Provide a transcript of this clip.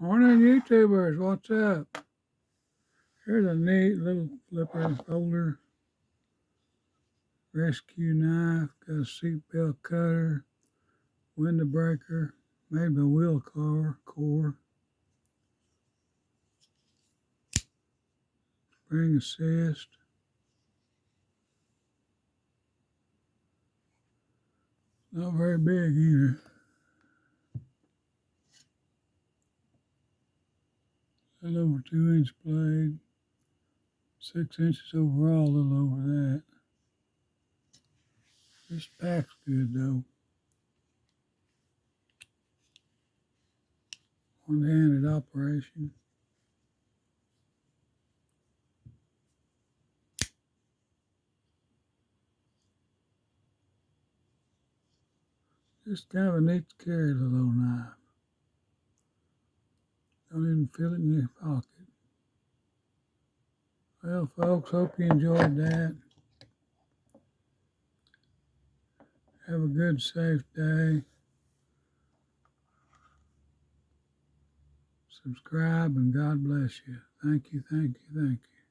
Morning, YouTubers. What's up? Here's a neat little flipper folder. Rescue knife. Got a seatbelt cutter. Window breaker. Made by Wllcoe. Spring assist. Not very big either. A little over 2-inch blade. 6 inches overall, a little over that. This pack's good though. One-handed operation. Just kind of a neat to carry little old knife. Don't even feel it in your pocket. Well, folks, hope you enjoyed that. Have a good, safe day. Subscribe and God bless you. Thank you, thank you, thank you.